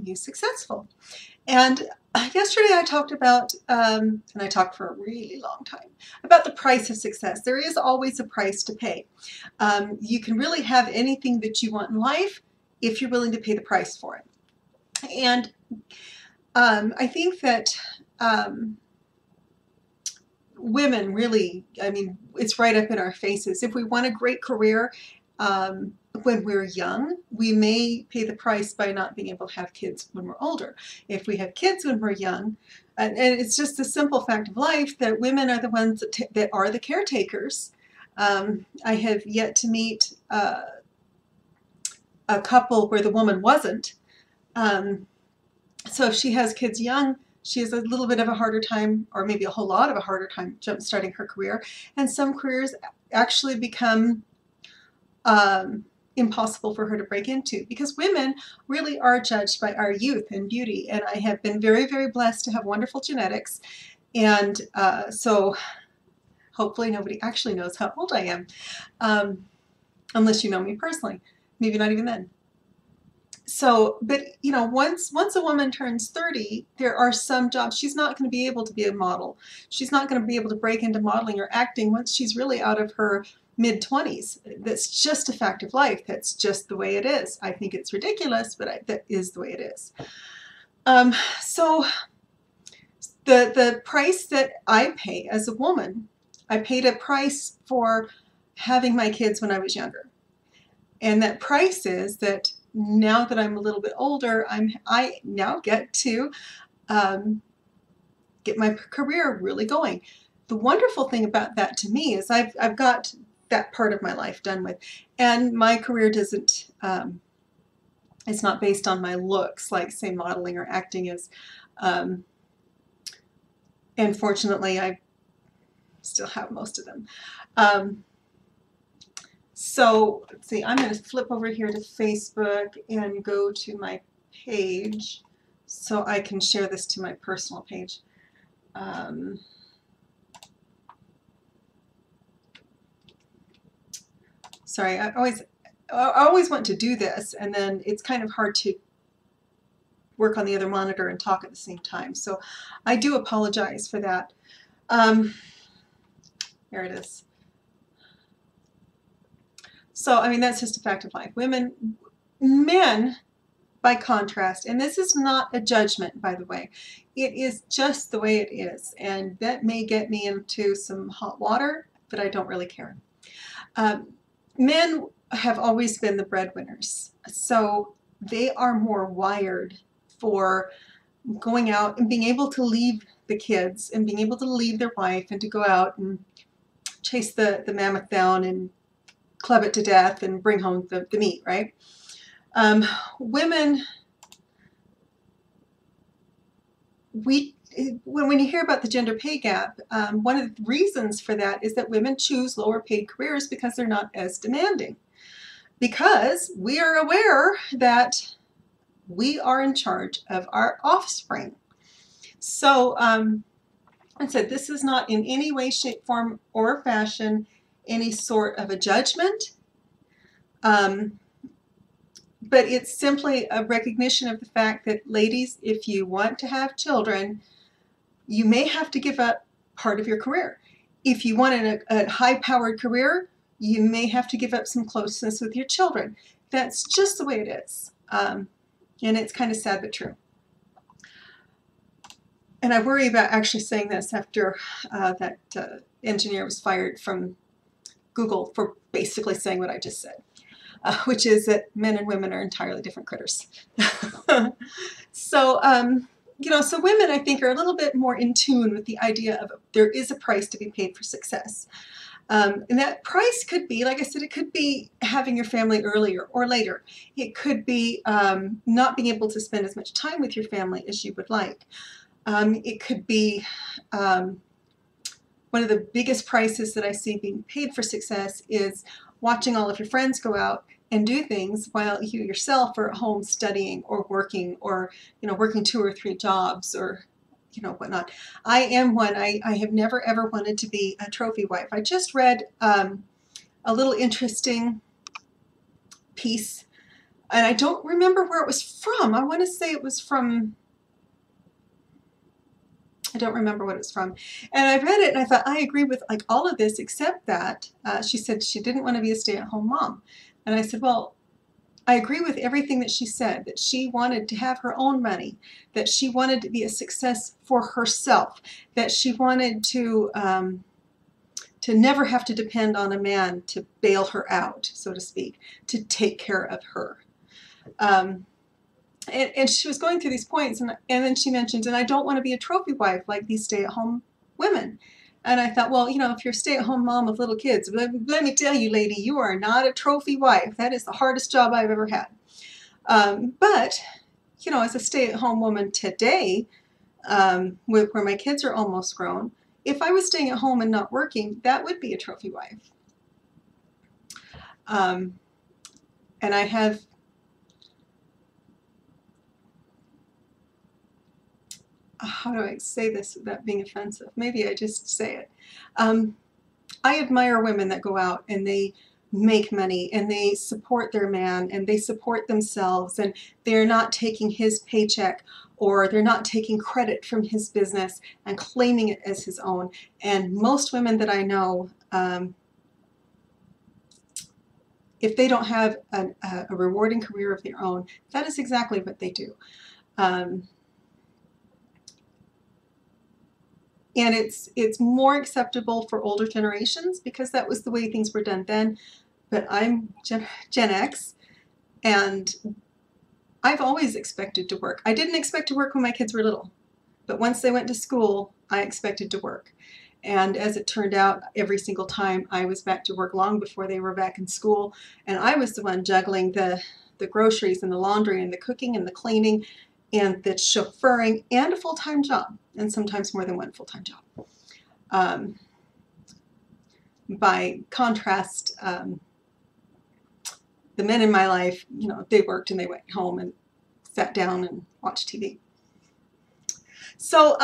you successful. And yesterday I talked about, and I talked for a really long time, about the price of success. There is always a price to pay. You can really have anything that you want in life if you're willing to pay the price for it. And I think that women really, I mean, it's right up in our faces. If we want a great career, when we're young, we may pay the price by not being able to have kids when we're older. If we have kids when we're young, and it's just a simple fact of life that women are the ones that are the caretakers. I have yet to meet a couple where the woman wasn't. So if she has kids young, she has a little bit of a harder time, or maybe a whole lot of a harder time jump-starting her career. And some careers actually become impossible for her to break into, because women really are judged by our youth and beauty. And I have been very, very blessed to have wonderful genetics. And so hopefully nobody actually knows how old I am, unless you know me personally. Maybe not even then. So, but you know, once a woman turns 30, there are some jobs she's not going to be able to be a model. She's not going to be able to break into modeling or acting once she's really out of her mid-20s. That's just a fact of life. That's just the way it is. I think it's ridiculous, but that is the way it is. So the price that I pay as a woman, I paid a price for having my kids when I was younger. And that price is that now that I'm a little bit older, I now get to get my career really going. The wonderful thing about that to me is I've got that part of my life done with, and my career doesn't, it's not based on my looks like, say, modeling or acting is. And fortunately, I still have most of them. So let's see, I'm going to flip over here to Facebook and go to my page so I can share this to my personal page. Sorry, I always want to do this, and then it's kind of hard to work on the other monitor and talk at the same time. So I do apologize for that. There it is. So, I mean, that's just a fact of life. Men, by contrast, and this is not a judgment, by the way, it is just the way it is. And that may get me into some hot water, but I don't really care. Men have always been the breadwinners. So they are more wired for going out and being able to leave the kids and being able to leave their wife and to go out and chase the mammoth down and club it to death and bring home the meat, right? Women, when you hear about the gender pay gap, one of the reasons for that is that women choose lower paid careers because they're not as demanding. Because we are aware that we are in charge of our offspring. So, I said, this is not in any way, shape, form, or fashion any sort of a judgment, but it's simply a recognition of the fact that, ladies, if you want to have children, you may have to give up part of your career. If you want a high-powered career, you may have to give up some closeness with your children. That's just the way it is, and it's kind of sad but true. And I worry about actually saying this after that engineer was fired from Google for basically saying what I just said, which is that men and women are entirely different critters. So, you know, so women, I think, are a little bit more in tune with the idea of there is a price to be paid for success. And that price could be, like I said, it could be having your family earlier or later. It could be not being able to spend as much time with your family as you would like. It could be one of the biggest prices that I see being paid for success is watching all of your friends go out and do things while you yourself are at home studying or working, or, you know, working 2 or 3 jobs, or, you know, whatnot. I am one. I have never ever wanted to be a trophy wife. I just read a little interesting piece And I don't remember where it was from. I want to say it was from, I don't remember what it's from. And I read it and I thought, I agree with like all of this except that she said she didn't want to be a stay-at-home mom. And I said, well, I agree with everything that she said, that she wanted to have her own money, that she wanted to be a success for herself, that she wanted to never have to depend on a man to bail her out, so to speak, to take care of her. And she was going through these points, and then she mentioned, and I don't want to be a trophy wife like these stay-at-home women. And I thought, well, you know, if you're a stay-at-home mom of little kids, let me tell you, lady, you are not a trophy wife. That is the hardest job I've ever had. But, you know, as a stay-at-home woman today, where my kids are almost grown, if I was staying at home and not working, that would be a trophy wife. And I have, how do I say this without being offensive? Maybe I just say it. I admire women that go out and they make money and they support their man and they support themselves, and they're not taking his paycheck or they're not taking credit from his business and claiming it as his own. And most women that I know, if they don't have a rewarding career of their own, that is exactly what they do. And it's more acceptable for older generations because that was the way things were done then. But I'm Gen X, and I've always expected to work. I didn't expect to work when my kids were little, but once they went to school, I expected to work. And as it turned out, every single time I was back to work long before they were back in school, and I was the one juggling the groceries and the laundry and the cooking and the cleaning and the chauffeuring and a full-time job, and sometimes more than one full-time job. By contrast, the men in my life, you know, they worked and they went home and sat down and watched TV. So,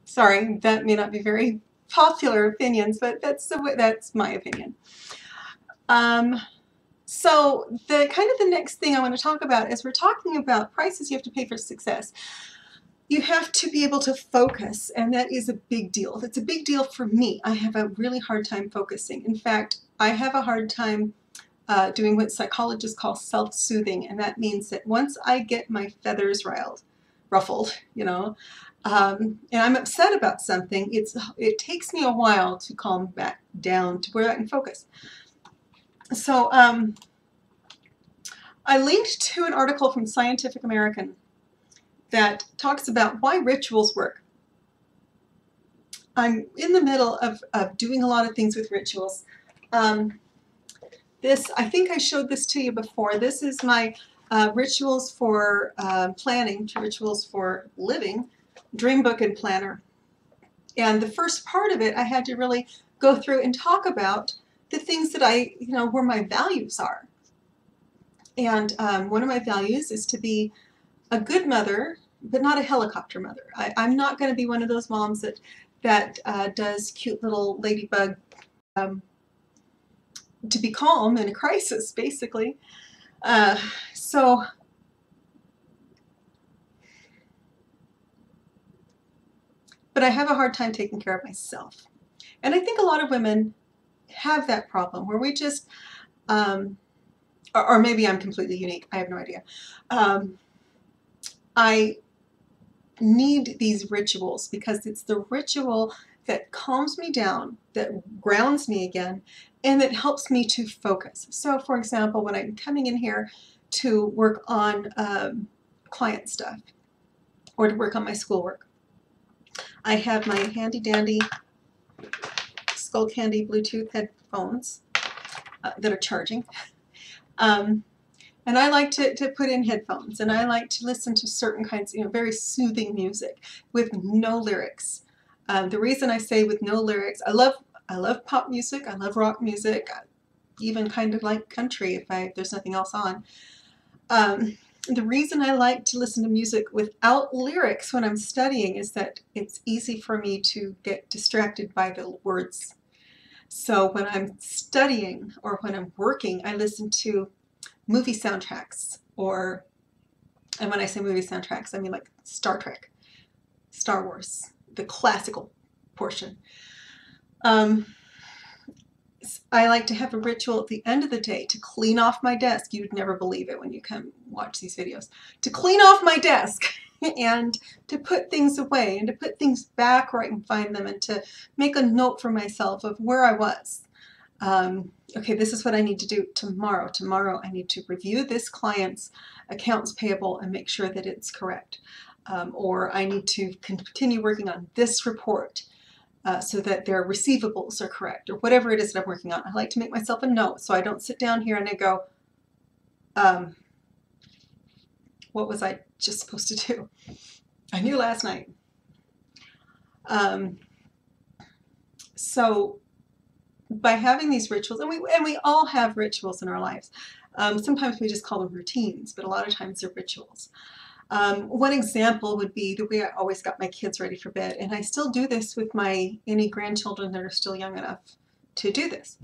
sorry, that may not be very popular opinions, but that's my opinion. So the next thing I want to talk about is we're talking about prices you have to pay for success. You have to be able to focus, and that is a big deal. That's a big deal for me. I have a really hard time focusing. In fact, I have a hard time doing what psychologists call self-soothing, and that means that once I get my feathers ruffled, you know, and I'm upset about something, it takes me a while to calm back down to where I can focus. So I linked to an article from Scientific American that talks about why rituals work. I'm in the middle of doing a lot of things with rituals. I think I showed this to you before. This is my rituals for planning to rituals for living dream book and planner. And the first part of it, I had to really go through and talk about the things that where my values are. And one of my values is to be a good mother, but not a helicopter mother. I'm not going to be one of those moms that does cute little ladybug to be calm in a crisis, basically. But I have a hard time taking care of myself. And I think a lot of women have that problem where we just, or maybe I'm completely unique, I have no idea. I need these rituals because it's the ritual that calms me down, that grounds me again, and that helps me to focus. So for example, when I'm coming in here to work on client stuff or to work on my schoolwork, I have my handy dandy Skullcandy Bluetooth headphones that are charging. And I like to put in headphones, and I like to listen to certain kinds, very soothing music with no lyrics. The reason I say with no lyrics, I love pop music, I love rock music, even kind of like country if there's nothing else on. The reason I like to listen to music without lyrics when I'm studying is that it's easy for me to get distracted by the words. So when I'm studying or when I'm working, I listen to movie soundtracks, or, and when I say movie soundtracks, I mean like Star Trek, Star Wars, the classical portion. I like to have a ritual at the end of the day to clean off my desk. You'd never believe it when you come watch these videos. To clean off my desk and to put things away and to put things back where I can find them, and to make a note for myself of where I was. Okay, this is what I need to do tomorrow. Tomorrow I need to review this client's accounts payable and make sure that it's correct. Or I need to continue working on this report so that their receivables are correct, or whatever it is that I'm working on. I like to make myself a note so I don't sit down here and I go, what was I just supposed to do? I knew last night. So by having these rituals, and we all have rituals in our lives. Sometimes we just call them routines, but a lot of times they're rituals. One example would be the way I always got my kids ready for bed, and I still do this with any grandchildren that are still young enough to do this,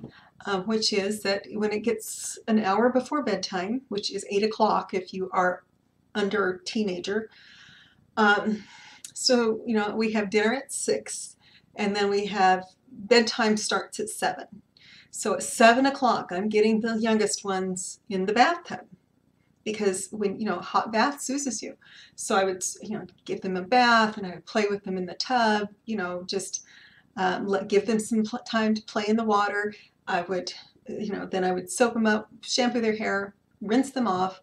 which is that when it gets an hour before bedtime, which is 8 o'clock if you are under teenager, so we have dinner at 6, and then we have bedtime starts at 7. So at 7 o'clock I'm getting the youngest ones in the bathtub, because when hot bath soothes you. So I would give them a bath, and I would play with them in the tub, just give them some time to play in the water. I would then I would soap them up, shampoo their hair, rinse them off,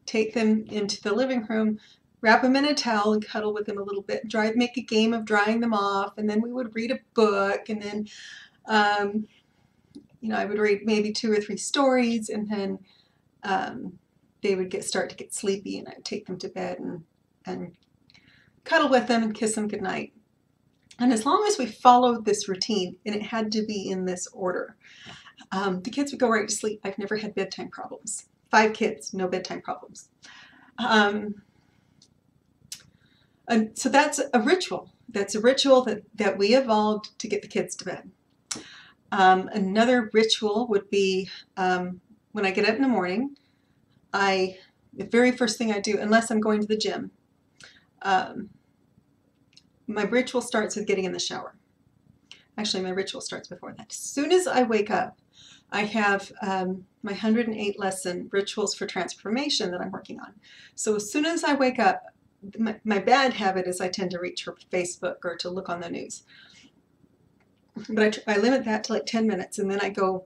take them into the living room, wrap them in a towel and cuddle with them a little bit, make a game of drying them off, and then we would read a book, and then I would read maybe 2 or 3 stories, and then they would start to get sleepy, and I'd take them to bed and cuddle with them and kiss them goodnight. And as long as we followed this routine, and it had to be in this order, the kids would go right to sleep. I've never had bedtime problems. 5 kids, no bedtime problems. And so that's a ritual. That's a ritual that we evolved to get the kids to bed. Another ritual would be when I get up in the morning, the very first thing I do, unless I'm going to the gym, my ritual starts with getting in the shower. Actually, my ritual starts before that. As soon as I wake up, I have my 108 lesson Rituals for Transformation that I'm working on. So as soon as I wake up, my bad habit is I tend to reach for Facebook or to look on the news. But I limit that to like 10 minutes, and then I go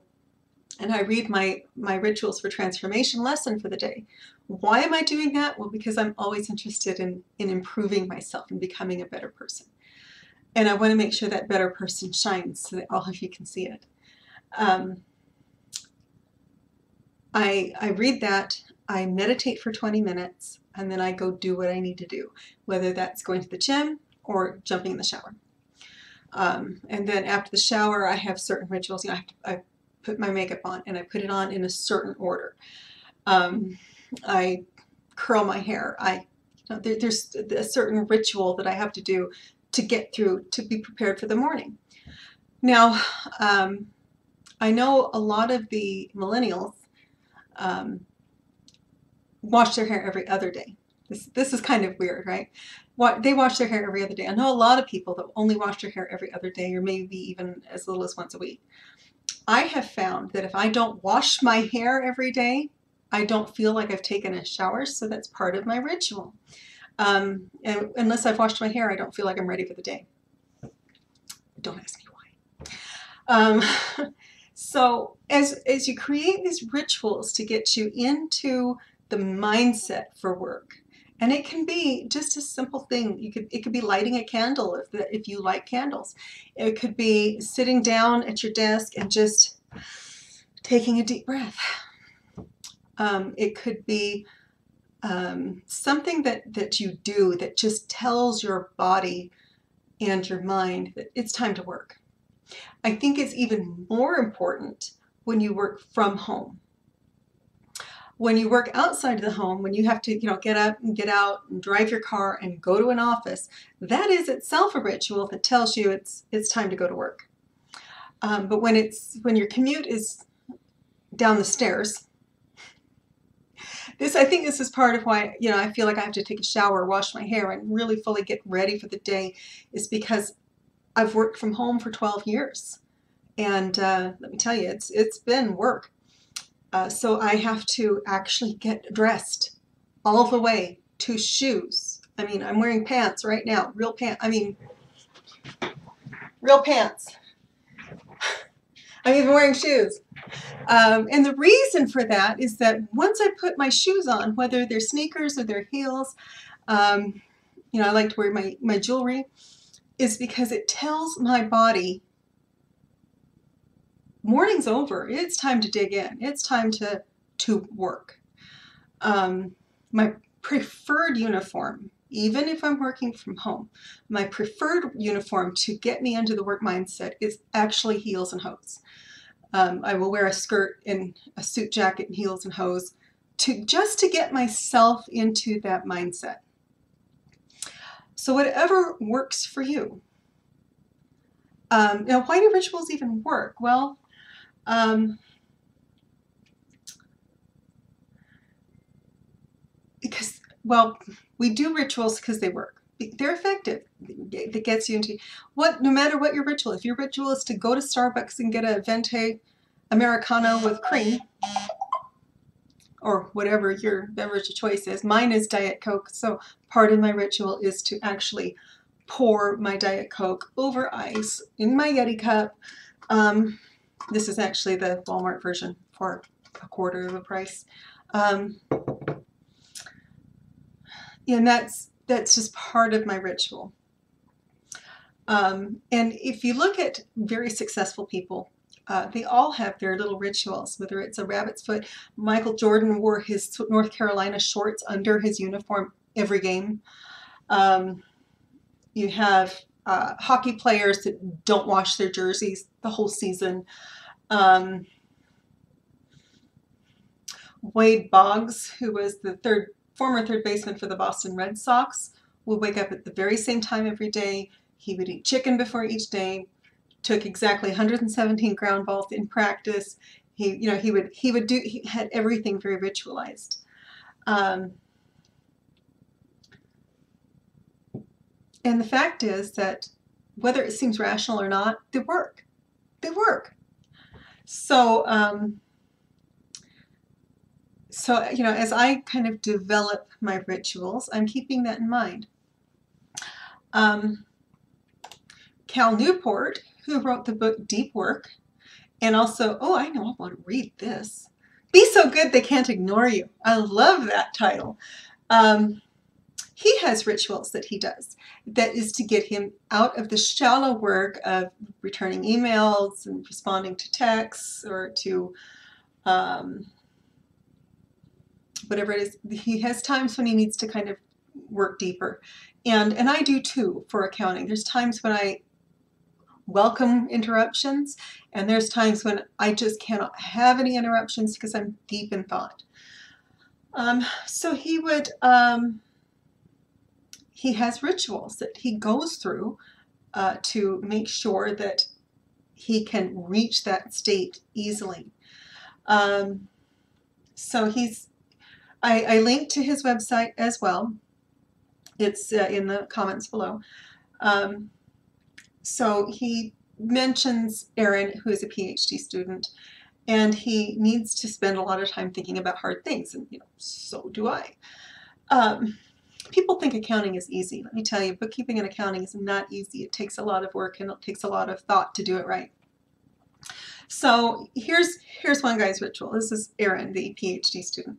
and I read my Rituals for Transformation lesson for the day. Why am I doing that? Well, because I'm always interested in improving myself and becoming a better person. And I want to make sure that better person shines so that all of you can see it. I read that, I meditate for 20 minutes, and then I go do what I need to do, whether that's going to the gym or jumping in the shower. And then after the shower, I have certain rituals. I put my makeup on, and I put it on in a certain order. I curl my hair. There's a certain ritual that I have to do to get through, to be prepared for the morning. Now, I know a lot of the millennials wash their hair every other day. This is kind of weird, right? They wash their hair every other day. I know a lot of people that only wash their hair every other day, or maybe even as little as once a week. I have found that if I don't wash my hair every day, I don't feel like I've taken a shower, so that's part of my ritual. And unless I've washed my hair, I don't feel like I'm ready for the day. Don't ask me why. So as you create these rituals to get you into the mindset for work, and it can be just a simple thing. It could be lighting a candle if you like candles. It could be sitting down at your desk and just taking a deep breath. It could be something that you do that just tells your body and your mind that it's time to work. I think it's even more important when you work from home. When you work outside of the home, when you have to, get up and get out and drive your car and go to an office, that is itself a ritual that tells you it's time to go to work. But when your commute is down the stairs, I think this is part of why, I feel like I have to take a shower, wash my hair, and really fully get ready for the day, is because I've worked from home for 12 years. And let me tell you, it's been work. So I have to actually get dressed all the way to shoes. I mean, I'm wearing pants right now, real pants. I mean, real pants. I'm even wearing shoes. And the reason for that is that once I put my shoes on, whether they're sneakers or they're heels, I like to wear my jewelry, is because it tells my body, morning's over. It's time to dig in. It's time to work. My preferred uniform, even if I'm working from home, my preferred uniform to get me into the work mindset is actually heels and hose. I will wear a skirt and a suit jacket and heels and hose just to get myself into that mindset. So whatever works for you. Now, why do rituals even work? Well, we do rituals because they work. They're effective. That gets you into no matter what your ritual. If your ritual is to go to Starbucks and get a venti Americano with cream, or whatever your beverage of choice is. Mine is Diet Coke, so part of my ritual is to actually pour my Diet Coke over ice in my Yeti cup. This is actually the Walmart version for a quarter of the price. And that's just part of my ritual. And if you look at very successful people, they all have their little rituals, whether it's a rabbit's foot. Michael Jordan wore his North Carolina shorts under his uniform every game. You have hockey players that don't wash their jerseys the whole season. Wade Boggs, who was the former third baseman for the Boston Red Sox, would wake up at the very same time every day. He would eat chicken before each day. Took exactly 117 ground balls in practice. He had everything very ritualized. And the fact is that whether it seems rational or not, they work. They work. So, as I kind of develop my rituals, I'm keeping that in mind. Cal Newport, who wrote the book Deep Work, and also, I want to read this. Be So Good They Can't Ignore You. I love that title. He has rituals that he does that is to get him out of the shallow work of returning emails and responding to texts or to whatever it is. He has times when he needs to kind of work deeper. And I do too for accounting. There's times when I welcome interruptions, and there's times when I just cannot have any interruptions because I'm deep in thought. So he has rituals that he goes through to make sure that he can reach that state easily. So I linked to his website as well. It's in the comments below. So he mentions Aaron, who is a PhD student, and he needs to spend a lot of time thinking about hard things, and so do I. People think accounting is easy. Let me tell you, bookkeeping and accounting is not easy. It takes a lot of work and it takes a lot of thought to do it right. So here's one guy's ritual. This is Aaron, the PhD student.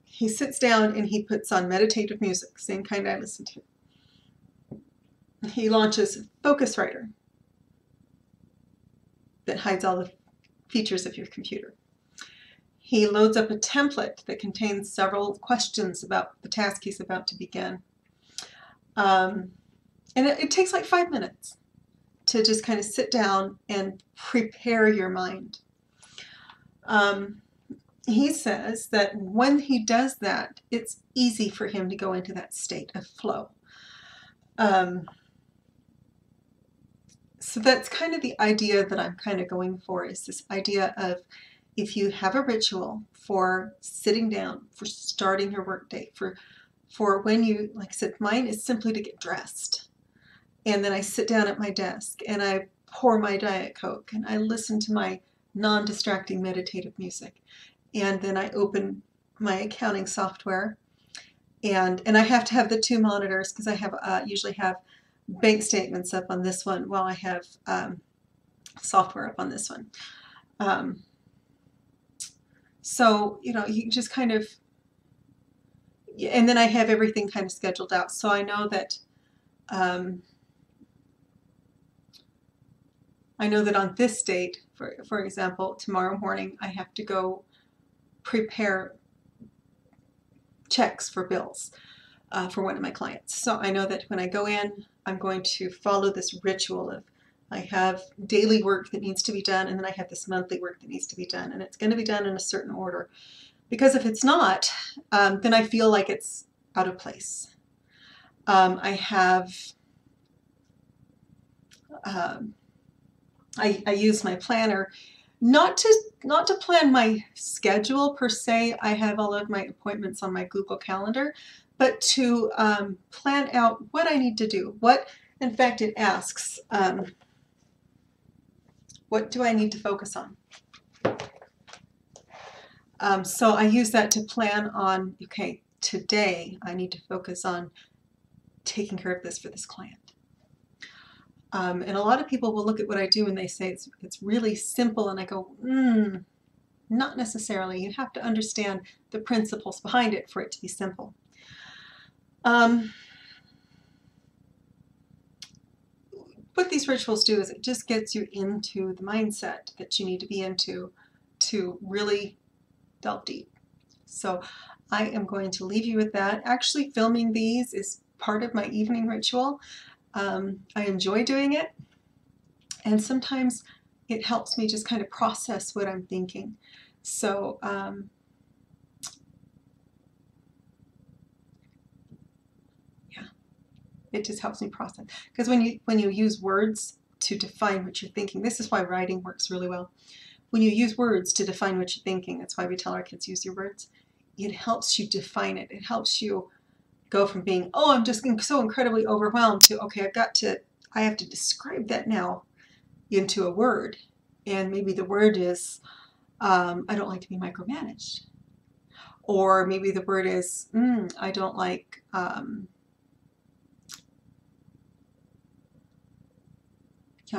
He sits down and he puts on meditative music, same kind I listen to. He launches Focuswriter that hides all the features of your computer. He loads up a template that contains several questions about the task he's about to begin. And it takes like 5 minutes to just kind of sit down and prepare your mind. He says that when he does that, it's easy for him to go into that state of flow. So that's kind of the idea that I'm kind of going for, is this idea of if you have a ritual for sitting down, for starting your workday, for when you, like I said, mine is simply to get dressed. And then I sit down at my desk and I pour my Diet Coke and I listen to my non-distracting meditative music. And then I open my accounting software, and I have to have the two monitors because I have usually have bank statements up on this one while I have software up on this one. So, you know, you just kind of, and then I have everything kind of scheduled out. So I know that on this date, for example, tomorrow morning, I have to go prepare checks for bills for one of my clients. So I know that when I go in, I'm going to follow this ritual of I have daily work that needs to be done, and then I have this monthly work that needs to be done, and it's going to be done in a certain order. Because if it's not, then I feel like it's out of place. I have I use my planner not to plan my schedule per se. I have all of my appointments on my Google Calendar, but to plan out what I need to do. What, in fact, it asks, what do I need to focus on? So I use that to plan on, okay, today I need to focus on taking care of this for this client. And a lot of people will look at what I do and they say it's really simple, and I go, not necessarily. You have to understand the principles behind it for it to be simple. What these rituals do is it just gets you into the mindset that you need to be into to really delve deep. So I am going to leave you with that. Actually, filming these is part of my evening ritual. I enjoy doing it, and sometimes it helps me just kind of process what I'm thinking. So yeah, it just helps me process, because when you use words to define what you're thinking, this is why writing works really well. When you use words to define what you're thinking, that's why we tell our kids use your words. It helps you define it. It helps you go from being, oh, I'm just so incredibly overwhelmed, to, okay, I have to describe that now into a word. And maybe the word is, I don't like to be micromanaged. Or maybe the word is, I don't like, I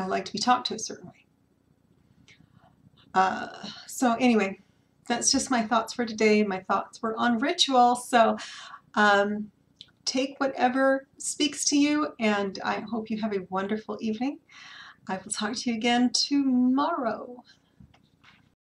like to be talked to a certain way. So anyway, that's just my thoughts for today. My thoughts were on ritual. So take whatever speaks to you, and I hope you have a wonderful evening. I will talk to you again tomorrow.